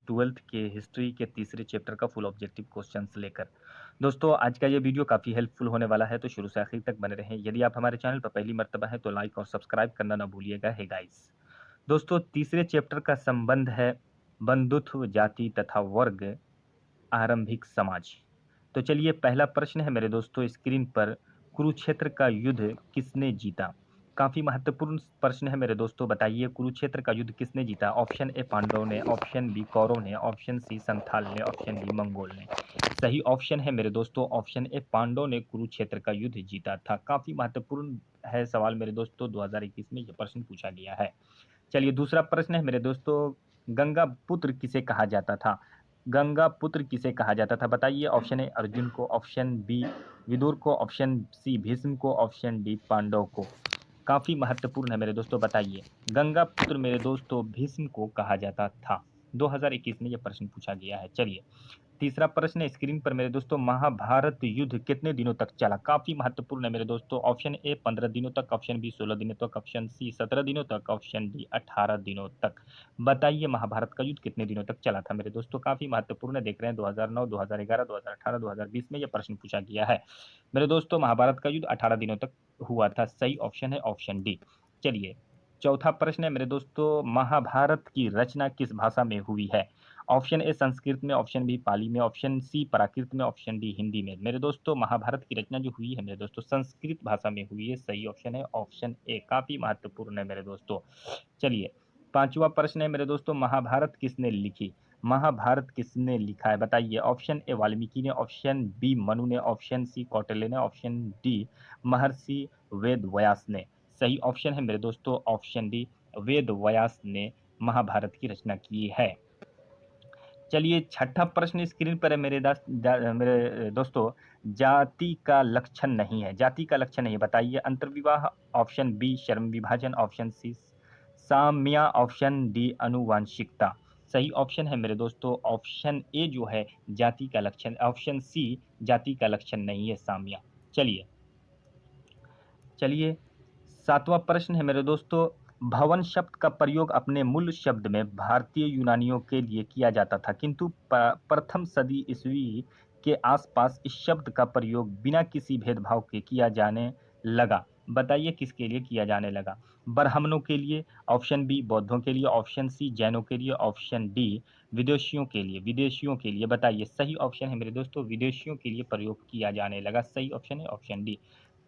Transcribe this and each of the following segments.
Twelfth के history के तीसरे चैप्टर का फुल ऑब्जेक्टिव क्वेश्चंस लेकर। दोस्तों आज का ये वीडियो काफ़ी हेल्पफुल होने वाला है, तो शुरू से आखिर तक बने रहें। यदि आप हमारे चैनल पर पहली मर्तबा है तो लाइक और सब्सक्राइब करना ना भूलिएगा। हे गाइस, दोस्तों तीसरे चैप्टर का संबंध है बंधुत्व, जाति तथा वर्ग, आरंभिक समाज। तो चलिए पहला प्रश्न है मेरे दोस्तों स्क्रीन पर, कुरुक्षेत्र का युद्ध किसने जीता? काफी महत्वपूर्ण प्रश्न है मेरे दोस्तों। बताइए कुरुक्षेत्र का युद्ध किसने जीता? ऑप्शन ए पांडव ने, ऑप्शन बी कौरव ने, ऑप्शन सी संथाल ने, ऑप्शन डी मंगोल ने। सही ऑप्शन है मेरे दोस्तों ऑप्शन ए, पांडव ने कुरुक्षेत्र का युद्ध जीता था। काफी महत्वपूर्ण है सवाल मेरे दोस्तों, 2021 में यह प्रश्न पूछा गया है। चलिए दूसरा प्रश्न है मेरे दोस्तों, गंगा पुत्र किसे कहा जाता था? गंगा पुत्र किसे कहा जाता था? बताइए। ऑप्शन ए अर्जुन को, ऑप्शन बी विदुर को, ऑप्शन सी भीष्म को, ऑप्शन डी पांडव को। काफी महत्वपूर्ण है मेरे दोस्तों। बताइए गंगा पुत्र मेरे दोस्तों भीष्म को कहा जाता था। 2021 में यह प्रश्न पूछा गया है। चलिए तीसरा प्रश्न है स्क्रीन पर मेरे दोस्तों, महाभारत युद्ध कितने दिनों तक चला? काफी महत्वपूर्ण है मेरे दोस्तों। ऑप्शन ए 15 दिनों तक, ऑप्शन बी 16 दिनों तक, ऑप्शन सी 17 दिनों तक, ऑप्शन डी 18 दिनों तक। बताइए महाभारत का युद्ध कितने दिनों तक चला था मेरे दोस्तों? काफी महत्वपूर्ण है, देख रहे हैं 2009, 2011, 2018, 2020 में यह प्रश्न पूछा गया है मेरे दोस्तों। महाभारत का युद्ध 18 दिनों तक हुआ था। सही ऑप्शन है ऑप्शन डी। चलिए चौथा प्रश्न है मेरे दोस्तों, महाभारत की रचना किस भाषा में हुई है? ऑप्शन ए संस्कृत में, ऑप्शन बी पाली में, ऑप्शन सी प्राकृत में, ऑप्शन डी हिंदी में। मेरे दोस्तों महाभारत की रचना जो हुई है मेरे दोस्तों संस्कृत भाषा में हुई है। सही ऑप्शन है ऑप्शन ए। काफी महत्वपूर्ण है मेरे दोस्तों। चलिए पांचवा प्रश्न है मेरे दोस्तों, महाभारत किसने लिखी? महाभारत किसने लिखा है? बताइए। ऑप्शन ए वाल्मीकि ने, ऑप्शन बी मनु ने, ऑप्शन सी कौटिल्य ने, ऑप्शन डी महर्षि वेद व्यास ने। सही ऑप्शन है मेरे दोस्तों ऑप्शन डी, वेद व्यास ने महाभारत की रचना की है। चलिए छठा प्रश्न स्क्रीन पर है मेरे दोस्तों, जाति का लक्षण नहीं है। जाति का लक्षण नहीं है, बताइए। अंतर्विवाह, ऑप्शन बी श्रम विभाजन, ऑप्शन सी साम्या, ऑप्शन डी अनुवांशिकता। सही ऑप्शन है मेरे दोस्तों ऑप्शन ए जो है जाति का लक्षण, ऑप्शन सी जाति का लक्षण नहीं है, साम्या। चलिए चलिए सातवां प्रश्न है मेरे दोस्तों, भवन शब्द का प्रयोग अपने मूल शब्द में भारतीय यूनानियों के लिए किया जाता था, किंतु प्रथम सदी ईस्वी के आसपास इस शब्द का प्रयोग बिना किसी भेदभाव के किया जाने लगा। बताइए किसके लिए किया जाने लगा? ब्राह्मणों के लिए, ऑप्शन बी बौद्धों के लिए, ऑप्शन सी जैनों के लिए, ऑप्शन डी विदेशियों के लिए। विदेशियों के लिए बताइए। सही ऑप्शन है मेरे दोस्तों विदेशियों के लिए प्रयोग किया जाने लगा। सही ऑप्शन है ऑप्शन डी।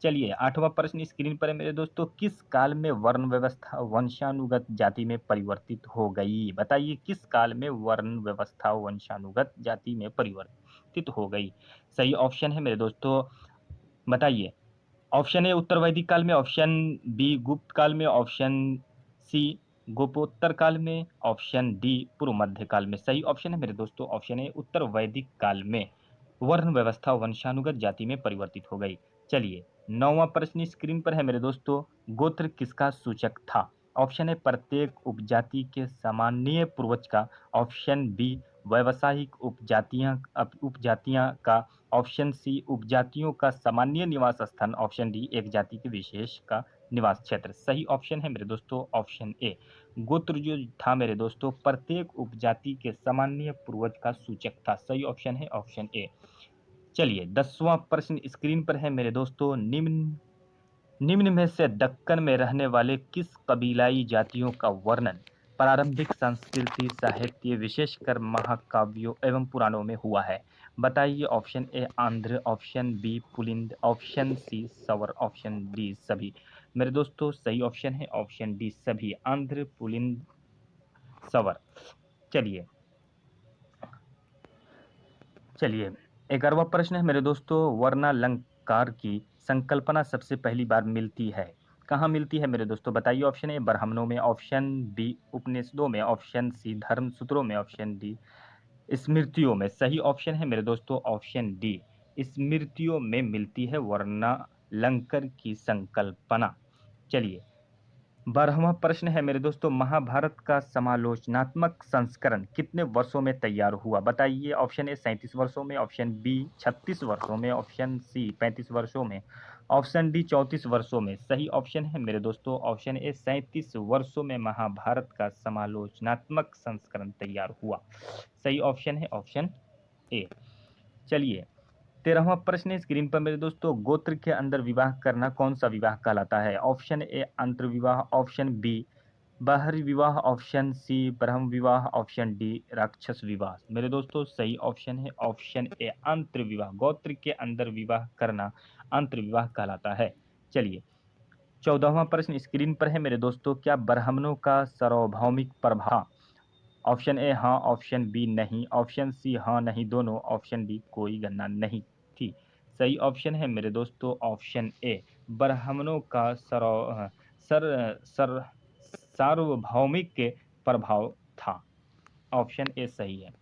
चलिए आठवां प्रश्न स्क्रीन पर है मेरे दोस्तों, किस काल में वर्ण व्यवस्था वंशानुगत जाति में परिवर्तित हो गई? बताइए किस काल में वर्ण व्यवस्था वंशानुगत जाति में परिवर्तित हो गई? सही ऑप्शन है मेरे दोस्तों, बताइए। ऑप्शन ए उत्तर वैदिक काल में, ऑप्शन बी गुप्त काल में, ऑप्शन सी गोपोत्तर काल में, ऑप्शन डी पूर्व मध्य काल में। सही ऑप्शन है मेरे दोस्तों ऑप्शन ए, उत्तर वैदिक काल में वर्ण व्यवस्था वंशानुगत जाति में परिवर्तित हो गई। चलिए नौवां प्रश्न स्क्रीन पर है मेरे दोस्तों, गोत्र किसका सूचक था? ऑप्शन ए प्रत्येक उपजाति के सामान्य पूर्वज का, ऑप्शन बी व्यावसायिक उपजातियां का, ऑप्शन सी उपजातियों का सामान्य निवास स्थान, ऑप्शन डी एक जाति के विशेष का निवास क्षेत्र। सही ऑप्शन है मेरे दोस्तों ऑप्शन ए, गोत्र जो था मेरे दोस्तों प्रत्येक उपजाति के सामान्य पूर्वज का सूचक था। सही ऑप्शन है ऑप्शन ए। चलिए 10वां प्रश्न स्क्रीन पर है मेरे दोस्तों, निम्न में से दक्कन में रहने वाले किस कबीलाई जातियों का वर्णन प्रारंभिक संस्कृति साहित्य विशेषकर महाकाव्यों एवं पुराणों में हुआ है? बताइए। Option A Andhra, option B Pulind, option C Savar, option D सभी। मेरे दोस्तों सही ऑप्शन है ऑप्शन डी सभी, आंध्र पुलिंद सवर। चलिए चलिए 11वां प्रश्न है मेरे दोस्तों, वर्णालंकार की संकल्पना सबसे पहली बार मिलती है कहाँ मिलती है मेरे दोस्तों? बताइए। ऑप्शन ए ब्राह्मणों में, ऑप्शन बी उपनिषदों में, ऑप्शन सी धर्म सूत्रों में, ऑप्शन डी स्मृतियों में। सही ऑप्शन है मेरे दोस्तों ऑप्शन डी, स्मृतियों में मिलती है वर्णालंकार की संकल्पना। चलिए 12वां प्रश्न है मेरे दोस्तों, महाभारत का समालोचनात्मक संस्करण कितने वर्षों में तैयार हुआ? बताइए। ऑप्शन ए 37 वर्षों में, ऑप्शन बी 36 वर्षों में, ऑप्शन सी 35 वर्षों में, ऑप्शन डी 34 वर्षों में। सही ऑप्शन है मेरे दोस्तों ऑप्शन ए 37 वर्षों में महाभारत का समालोचनात्मक संस्करण तैयार हुआ। सही ऑप्शन है ऑप्शन ए। चलिए, 13वां प्रश्न है स्क्रीन पर मेरे दोस्तों, गोत्र के अंदर विवाह करना कौन सा विवाह कहलाता है? ऑप्शन ए अंतर्विवाह, ऑप्शन बी बाहरी विवाह, ऑप्शन सी ब्रह्म विवाह, ऑप्शन डी राक्षस विवाह। मेरे दोस्तों सही ऑप्शन है ऑप्शन ए अंतर्विवाह। गोत्र के अंदर विवाह करना अंतर्विवाह कहलाता है। चलिए, 14वां प्रश्न स्क्रीन पर है मेरे दोस्तों, क्या ब्राह्मणों का सार्वभौमिक प्रभाव? ऑप्शन ए हाँ, ऑप्शन बी नहीं, ऑप्शन सी हाँ नहीं दोनों, ऑप्शन डी कोई गणना नहीं थी। सही ऑप्शन है मेरे दोस्तों ऑप्शन ए ब्राह्मणों का सर सार्वभौमिक के प्रभाव था। ऑप्शन ए सही है।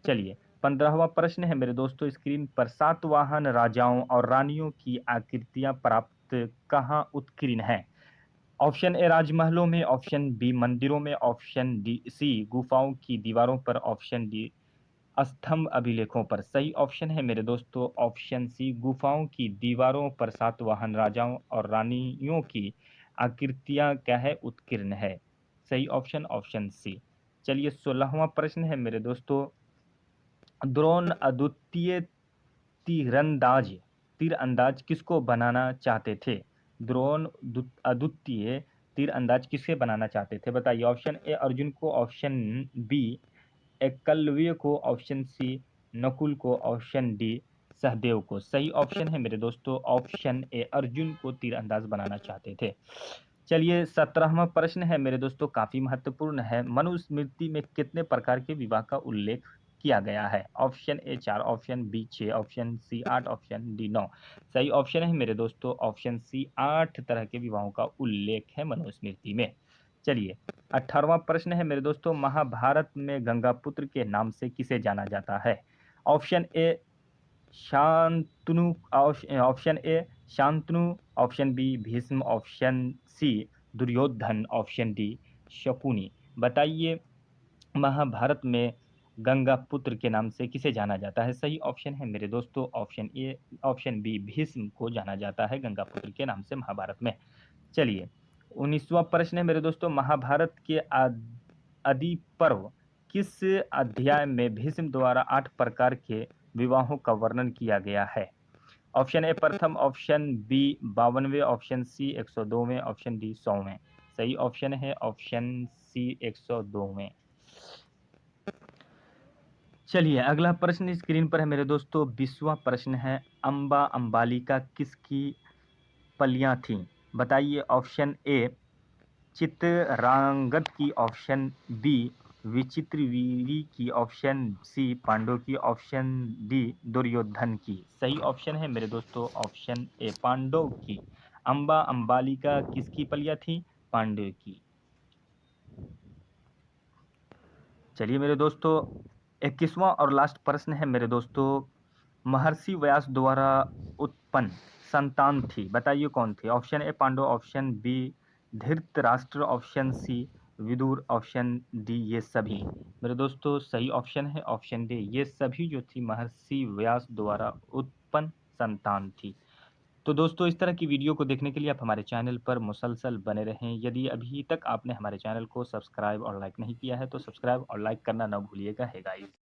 चलिए, 15वां प्रश्न है मेरे दोस्तों स्क्रीन पर, सातवाहन राजाओं और रानियों की आकृतियां प्राप्त कहाँ उत्कीर्ण हैं? ऑप्शन ए राजमहलों में, ऑप्शन बी मंदिरों में, ऑप्शन डी सी गुफाओं की दीवारों पर, ऑप्शन डी स्तंभ अभिलेखों पर। सही ऑप्शन है मेरे दोस्तों ऑप्शन सी गुफाओं की दीवारों पर सातवाहन राजाओं और रानियों की आकृतियां क्या है उत्कीर्ण है। सही ऑप्शन ऑप्शन सी। चलिए, 16वां प्रश्न है मेरे दोस्तों, द्रोण अद्वितीय तीरंदाज तीरंदाज किसको बनाना चाहते थे? द्रोण अद्वितीय तीरंदाज किसे बनाना चाहते थे? बताइए। ऑप्शन ए अर्जुन को, ऑप्शन बी एकलव्य को, ऑप्शन सी नकुल को, ऑप्शन डी सहदेव को। सही ऑप्शन है मेरे दोस्तों ऑप्शन ए अर्जुन को तीरंदाज बनाना चाहते थे। चलिए, 17वां प्रश्न है मेरे दोस्तों, काफी महत्वपूर्ण है। मनुस्मृति में कितने प्रकार के विवाह का उल्लेख किया गया है? Option A 4, option B 6, option C 8, option D 9। सही ऑप्शन है मेरे दोस्तों ऑप्शन सी 8 तरह के विवाहों का उल्लेख है मनुस्मृति में। चलिए, 18वां प्रश्न है मेरे दोस्तों, महाभारत में गंगापुत्र के नाम से किसे जाना जाता है? Option A Shantanu, option A Shantanu, option B Bhishma, option C Duryodhana, option D Shakuni. बताइए, महाभारत में गंगा पुत्र के नाम से किसे जाना जाता है? सही ऑप्शन है मेरे दोस्तों option A option B Bhishma को जाना जाता है गंगा पुत्र के नाम से महाभारत में। चलिए, 19वां प्रश्न है मेरे दोस्तों, महाभारत के आदि पर्व किस अध्याय में भीष्म द्वारा 8 प्रकार के विवाहों का वर्णन किया गया है? ऑप्शन ए प्रथम, ऑप्शन बी 52वें, ऑप्शन सी 102वें, ऑप्शन डी 100वें। सही ऑप्शन है ऑप्शन सी 102वें। चलिए, अगला प्रश्न स्क्रीन पर है मेरे दोस्तों, 20वां प्रश्न है, अम्बा अम्बालिका किसकी पलियां थीं? बताइए। ऑप्शन ए चित्ररांगद की, ऑप्शन बी विचित्रवीरी की, ऑप्शन सी पांडव की, ऑप्शन डी दुर्योधन की। सही ऑप्शन है मेरे दोस्तों ऑप्शन ए पांडव की। अम्बा अम्बालिका किसकी पलियां थी? पांडव की। चलिए मेरे दोस्तों, 21वां और लास्ट प्रश्न है मेरे दोस्तों, महर्षि व्यास द्वारा उत्पन्न संतान थी, बताइए कौन थी? Option A Pandava, option B Dhritarashtra, option C Vidura, option D ये सभी। मेरे दोस्तों सही ऑप्शन है ऑप्शन डी, ये सभी जो थी महर्षि व्यास द्वारा उत्पन्न संतान थी। तो दोस्तों, इस तरह की वीडियो को देखने के लिए आप हमारे चैनल पर मुसलसल बने रहें। यदि अभी तक आपने हमारे चैनल को सब्सक्राइब और लाइक नहीं किया है तो सब्सक्राइब और लाइक करना ना भूलिएगा है गाइस।